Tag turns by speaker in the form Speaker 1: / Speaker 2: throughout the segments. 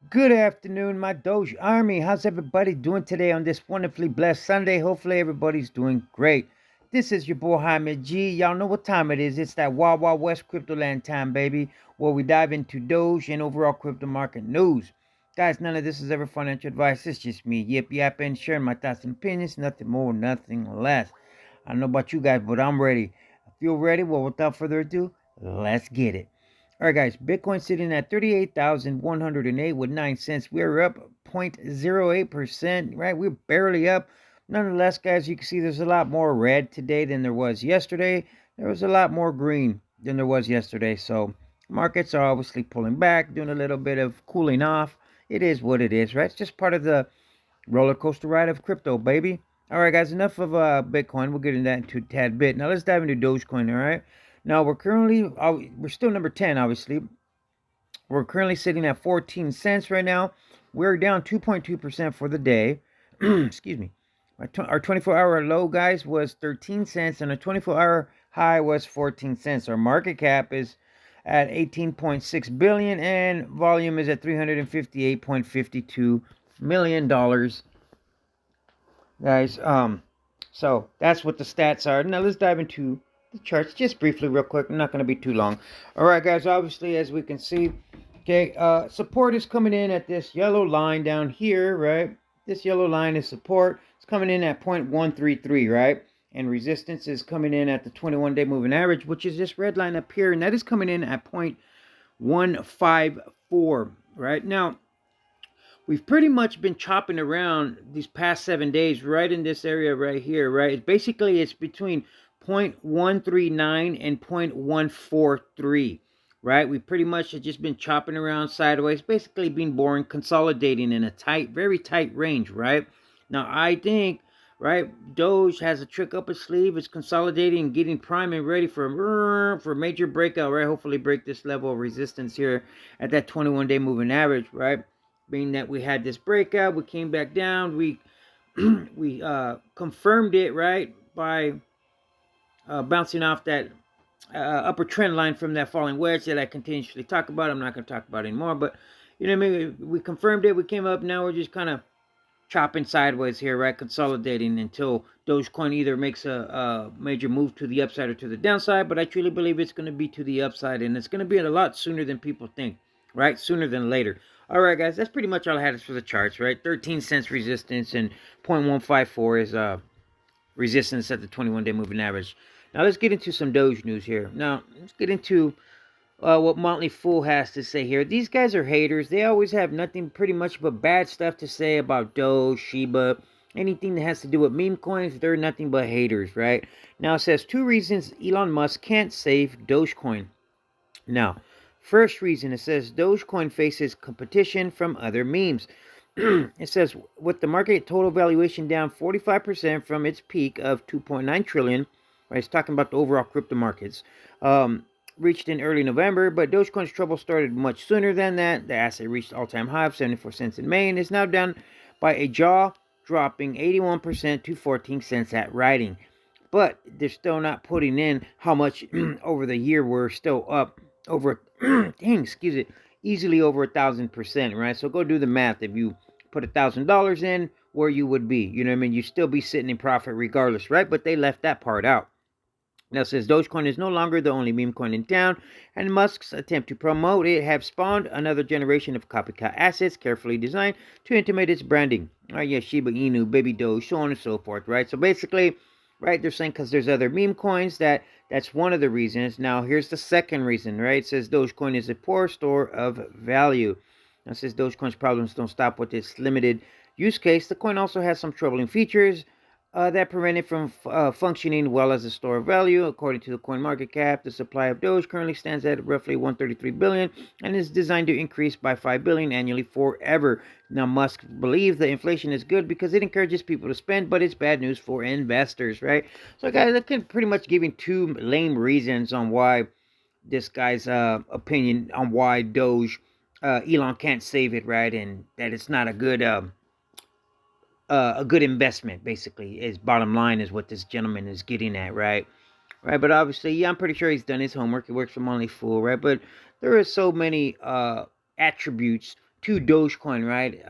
Speaker 1: Good afternoon, my Doge Army. How's everybody doing today on this wonderfully blessed Sunday? Hopefully, everybody's doing great. This is your boy Jaime G. Y'all know what time it is. It's that Wild Wild West Crypto Land time, baby, where we dive into Doge and overall crypto market news. Guys, none of this is ever financial advice. It's just me yip yapping, sharing my thoughts and opinions. Nothing more, nothing less. I don't know about you guys, but I'm ready. I feel ready. Well, without further ado, let's get it. All right, guys. Bitcoin sitting at 38,108 with 9 cents. We're up 0.08%, right? We're barely up. Nonetheless, guys, you can see there's a lot more red today than there was yesterday. There was a lot more green than there was yesterday. So markets are obviously pulling back, doing a little bit of cooling off. It is what it is, right? It's just part of the roller coaster ride of crypto, baby. All right, guys, enough of Bitcoin. We'll get into that in a tad bit. Now let's dive into Dogecoin. All right. Now we're still number 10, obviously. We're currently sitting at 14 cents right now. We're down 2.2% for the day. Excuse me. Our 24-hour low, guys, was 13 cents, and our 24-hour high was 14 cents. Our market cap is at 18.6 billion, and volume is at 358.52 million dollars, guys. So that's what the stats are. Now let's dive into the charts just briefly, real quick. I'm not going to be too long. All right, guys. Obviously, as we can see, okay, support is coming in at this yellow line down here, right? This yellow line is support. It's coming in at 0.133, right? And resistance is coming in at the 21-day moving average, which is this red line up here, and that is coming in at 0.154, right? Now, we've pretty much been chopping around these past 7 days right in this area right here, right? Basically, it's between 0.139 and 0.143, right? We pretty much have just been chopping around sideways, basically being boring, consolidating in a tight, very tight range, right? Now, I think, right, Doge has a trick up its sleeve. It's consolidating and getting prime and ready for a major breakout, right? Hopefully break this level of resistance here at that 21-day moving average, right? Being that we had this breakout, we came back down, we we confirmed it, right, by bouncing off that upper trend line from that falling wedge that I continuously talk about. I'm not going to talk about anymore, but you know what I mean? We confirmed it, we came up, now we're just kind of chopping sideways here, right, consolidating until Dogecoin either makes a major move to the upside or to the downside. But I truly believe it's going to be to the upside, and it's going to be a lot sooner than people think, right? Sooner than later. All right, guys, that's pretty much all I had for the charts, right? 13 cents resistance and 0.154 is resistance at the 21-day moving average. Now let's get into some Doge news here. Now let's get into what Motley Fool has to say here. These guys are haters. They always have nothing pretty much but bad stuff to say about Doge, Shiba, anything that has to do with meme coins. They're nothing but haters, right? Now it says 2 reasons Elon Musk can't save Dogecoin. Now, first reason, it says Dogecoin faces competition from other memes. It says with the market total valuation down 45% from its peak of 2.9 trillion, right? It's talking about the overall crypto markets. Reached in early November, but Dogecoin's trouble started much sooner than that. The asset reached all-time high of 74 cents in May and is now down by a jaw-dropping 81% to 14 cents at writing. But they're still not putting in how much over the year. We're still up over, easily over 1,000%, right? So go do the math. If you put $1,000 in, where you would be, you know what I mean? You still be sitting in profit regardless, right? But they left that part out. Now it says Dogecoin is no longer the only meme coin in town, and Musk's attempt to promote it have spawned another generation of copycat assets carefully designed to intimate its branding. Oh yeah, Shiba Inu, Baby Doge, so on and so forth, right? So basically, right, they're saying because there's other meme coins that's one of the reasons. Now here's the second reason, right? It says Dogecoin is a poor store of value. Now it says Dogecoin's problems don't stop with its limited use case. The coin also has some troubling features that prevent it from functioning well as a store of value. According to the coin market cap, the supply of Doge currently stands at roughly 133 billion and is designed to increase by 5 billion annually forever. Now Musk believes that inflation is good because it encourages people to spend, but it's bad news for investors, right? So guys, I can pretty much giving 2 lame reasons on why this guy's opinion on why Doge Elon can't save it, right? And that it's not a good investment, basically, is bottom line is what this gentleman is getting at, right? Right, but obviously, yeah, I'm pretty sure he's done his homework. He works for Money Fool, right? But there are so many attributes to Dogecoin, right?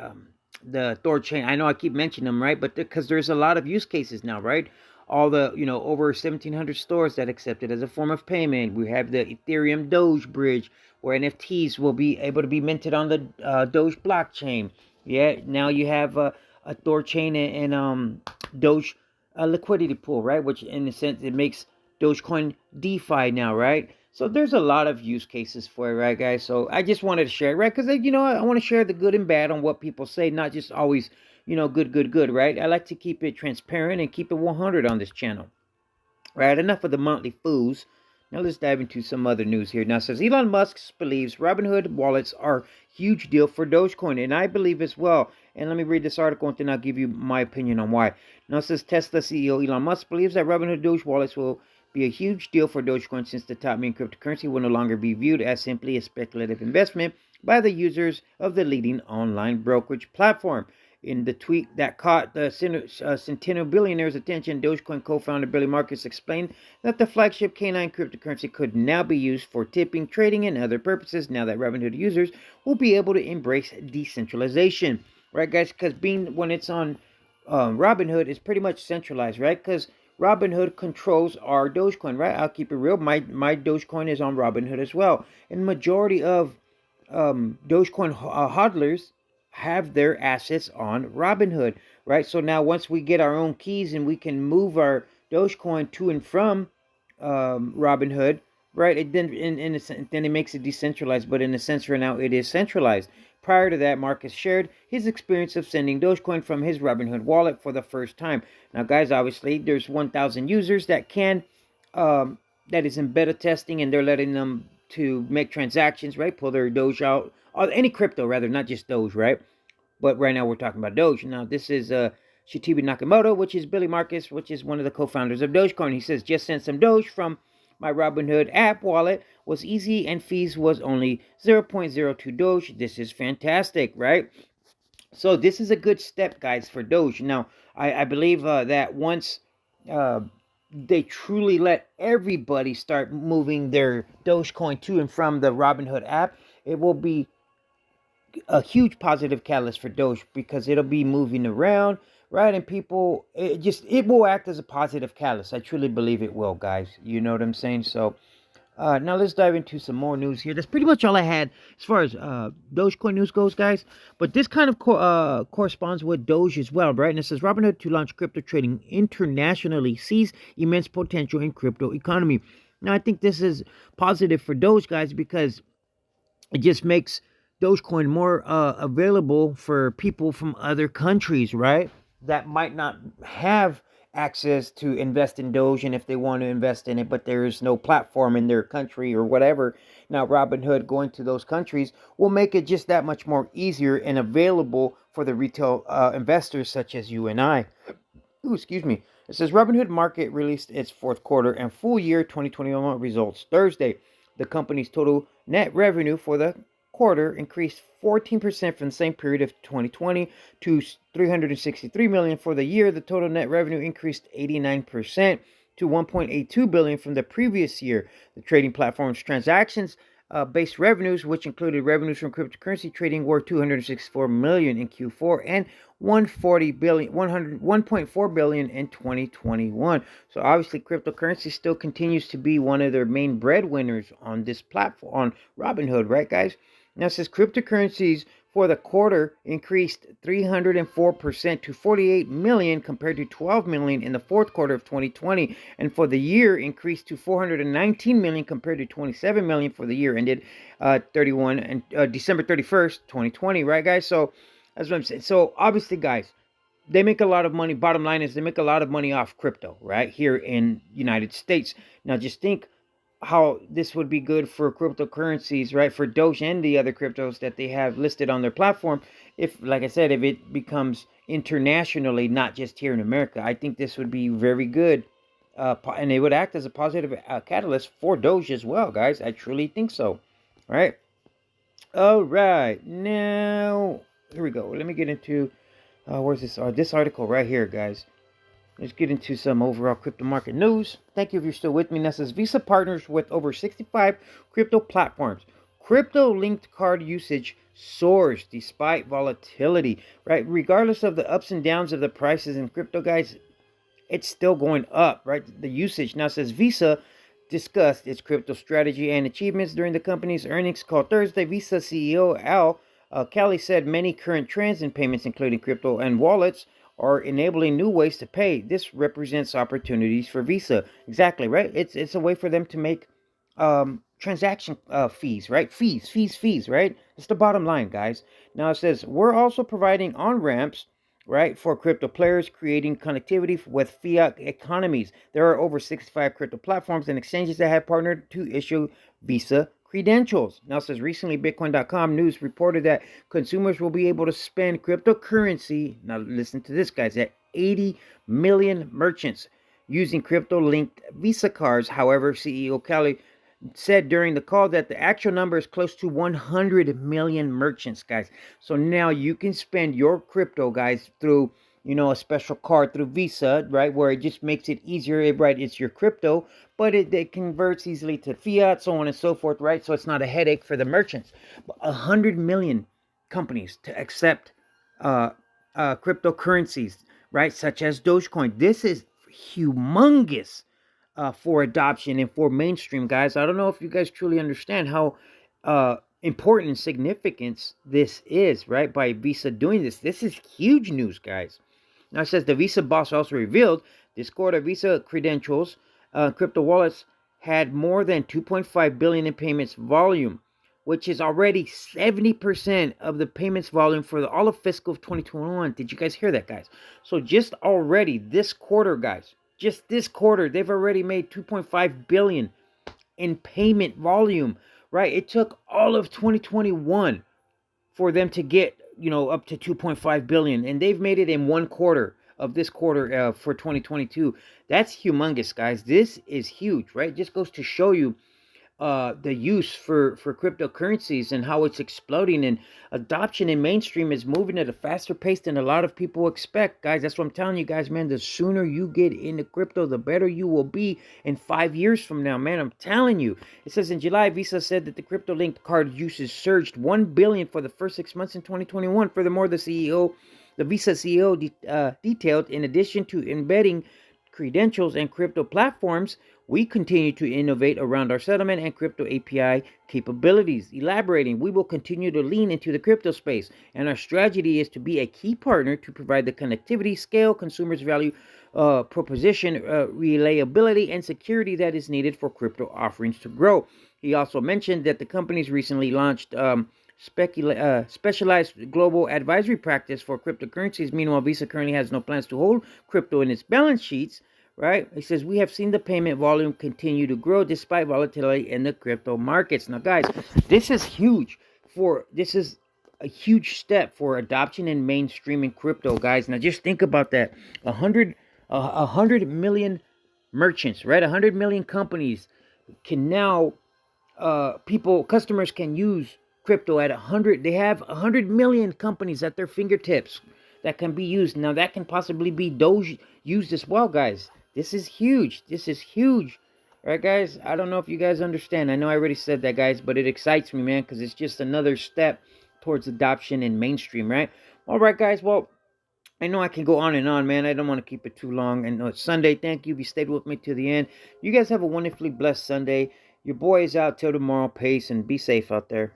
Speaker 1: The Thor chain. I know I keep mentioning them, right? But because there's a lot of use cases now, right? All the, over 1,700 stores that accept it as a form of payment. We have the Ethereum Doge bridge, where NFTs will be able to be minted on the Doge blockchain. Yeah, now you have a Thor chain and Doge liquidity pool, right? Which in a sense it makes Dogecoin DeFi now, right? So there's a lot of use cases for it, right, guys? So I just wanted to share it, right? Because, I want to share the good and bad on what people say, not just always, good, right? I like to keep it transparent and keep it 100 on this channel, right? Enough of the monthly fools. Now let's dive into some other news here. Now it says Elon Musk believes Robinhood wallets are huge deal for Dogecoin, and I believe as well. And let me read this article and then I'll give you my opinion on why. Now it says Tesla CEO Elon Musk believes that Robinhood Doge wallets will be a huge deal for Dogecoin, since the top main cryptocurrency will no longer be viewed as simply a speculative investment by the users of the leading online brokerage platform. In the tweet that caught the Centennial billionaire's attention, Dogecoin co-founder Billy Marcus explained that the flagship K9 cryptocurrency could now be used for tipping, trading, and other purposes now that Robinhood users will be able to embrace decentralization. Right, guys? Because when it's on Robinhood, it's pretty much centralized, right? Because Robinhood controls our Dogecoin, right? I'll keep it real. My Dogecoin is on Robinhood as well. And majority of Dogecoin hodlers have their assets on Robinhood, right? So now once we get our own keys and we can move our Dogecoin to and from Robinhood, right? It then then it makes it decentralized, but in a sense right now it is centralized. Prior to that, Marcus shared his experience of sending Dogecoin from his Robinhood wallet for the first time. Now, guys, obviously there's 1,000 users that that is in beta testing, and they're letting them to make transactions, right? Pull their Doge out, or any crypto rather, not just Doge, right? But right now we're talking about Doge. Now, this is Shigeru Nakamoto, which is Billy Marcus, which is one of the co-founders of Dogecoin. He says, just sent some Doge from my Robinhood app wallet, was easy, and fees was only 0.02 Doge. This is fantastic, right? So this is a good step, guys, for Doge. Now, I believe that once they truly let everybody start moving their Dogecoin to and from the Robinhood app, it will be a huge positive catalyst for Doge, because it'll be moving around, right? And people, it will act as a positive catalyst. I truly believe it will, guys. You know what I'm saying? So now let's dive into some more news here. That's pretty much all I had as far as Dogecoin news goes, guys. But this kind of corresponds with Doge as well, right? And it says Robinhood to launch crypto trading internationally sees immense potential in crypto economy. Now, I think this is positive for Doge, guys, because it just makes Dogecoin more available for people from other countries, right? That might not have access to invest in Doge, and if they want to invest in it, but there is no platform in their country or whatever. Now, Robinhood going to those countries will make it just that much more easier and available for the retail investors such as you and I. Ooh, excuse me. It says Robinhood Market released its fourth quarter and full year 2021 results Thursday. The company's total net revenue for the quarter increased 14% from the same period of 2020 to $363 million. For the year, the total net revenue increased 89% to $1.82 billion from the previous year. The trading platform's transactions based revenues, which included revenues from cryptocurrency trading, were $264 million in Q4 and $1.4 billion in 2021. So obviously, cryptocurrency still continues to be one of their main breadwinners on this platform, on Robinhood, right, guys? Now, it says cryptocurrencies for the quarter increased 304% to 48 million compared to 12 million in the fourth quarter of 2020, and for the year increased to 419 million compared to 27 million for the year ended December 31st, 2020, right, guys? So that's what I'm saying. So obviously, guys, they make a lot of money. Bottom line is they make a lot of money off crypto, right, here in United States. Now, just think how this would be good for cryptocurrencies, right, for Doge and the other cryptos that they have listed on their platform. If, like I said, if it becomes internationally, not just here in America, I think this would be very good, and it would act as a positive catalyst for Doge as well, guys. I truly think so, right? All right, now here we go. Let me get into where's this article right here, guys. Let's get into some overall crypto market news. Thank you if you're still with me. That says Visa partners with over 65 crypto platforms. Crypto linked card usage soars despite volatility, right? Regardless of the ups and downs of the prices in crypto, guys, it's still going up, right? The usage now says Visa discussed its crypto strategy and achievements during the company's earnings call Thursday. Visa CEO Al Kelly said many current trends in payments, including crypto and wallets, are enabling new ways to pay. This represents opportunities for Visa. Exactly, right? It's a way for them to make transaction fees, right? Fees, right? It's the bottom line, guys. Now it says we're also providing on ramps, right, for crypto players, creating connectivity with fiat economies. There are over 65 crypto platforms and exchanges that have partnered to issue Visa credentials. Now it says recently Bitcoin.com news reported that consumers will be able to spend cryptocurrency. Now listen to this, guys, at 80 million merchants using crypto-linked Visa cards. However, CEO Kelly said during the call that the actual number is close to 100 million merchants, guys. So now you can spend your crypto, guys, through, a special card through Visa, right, where it just makes it easier, right? It's your crypto, but it converts easily to fiat, so on and so forth, right? So it's not a headache for the merchants. But 100 million companies to accept cryptocurrencies, right, such as Dogecoin. This is humongous for adoption and for mainstream, guys. I don't know if you guys truly understand how important and significant this is, right? By Visa doing this. This is huge news, guys. Now it says the Visa boss also revealed this quarter Visa credentials, crypto wallets had more than 2.5 billion in payments volume, which is already 70% of the payments volume for all of fiscal 2021. Did you guys hear that, guys? So just already this quarter, guys, just this quarter, they've already made 2.5 billion in payment volume, right? It took all of 2021 for them to get, up to 2.5 billion, and they've made it in one quarter of this quarter for 2022. That's humongous, guys. This is huge, right? Just goes to show you the use for cryptocurrencies and how it's exploding, and adoption in mainstream is moving at a faster pace than a lot of people expect, guys. That's what I'm telling you guys, man. The sooner you get into crypto, the better you will be in 5 years from now, man. I'm telling you. It says in July, Visa said that the crypto linked card usage surged 1 billion for the first 6 months in 2021. Furthermore, the Visa CEO detailed, in addition to embedding credentials and crypto platforms, we continue to innovate around our settlement and crypto API capabilities. Elaborating, we will continue to lean into the crypto space, and our strategy is to be a key partner to provide the connectivity, scale, consumers value proposition, reliability, and security that is needed for crypto offerings to grow. He also mentioned that the company's recently launched specialized global advisory practice for cryptocurrencies. Meanwhile, Visa currently has no plans to hold crypto in its balance sheets, right? He says, we have seen the payment volume continue to grow despite volatility in the crypto markets. Now, guys, this is huge. This is a huge step for adoption and mainstreaming crypto, guys. Now, just think about that. 100 million merchants, right? 100 million companies can now, customers can use crypto at 100. They have 100 million companies at their fingertips that can be used. Now, that can possibly be Doge used as well, guys. This is huge. This is huge. All right, guys? I don't know if you guys understand. I know I already said that, guys, but it excites me, man, because it's just another step towards adoption and mainstream, right? All right, guys. Well, I know I can go on and on, man. I don't want to keep it too long. I know it's Sunday. Thank you if you stayed with me to the end. You guys have a wonderfully blessed Sunday. Your boy is out till tomorrow. Peace and be safe out there.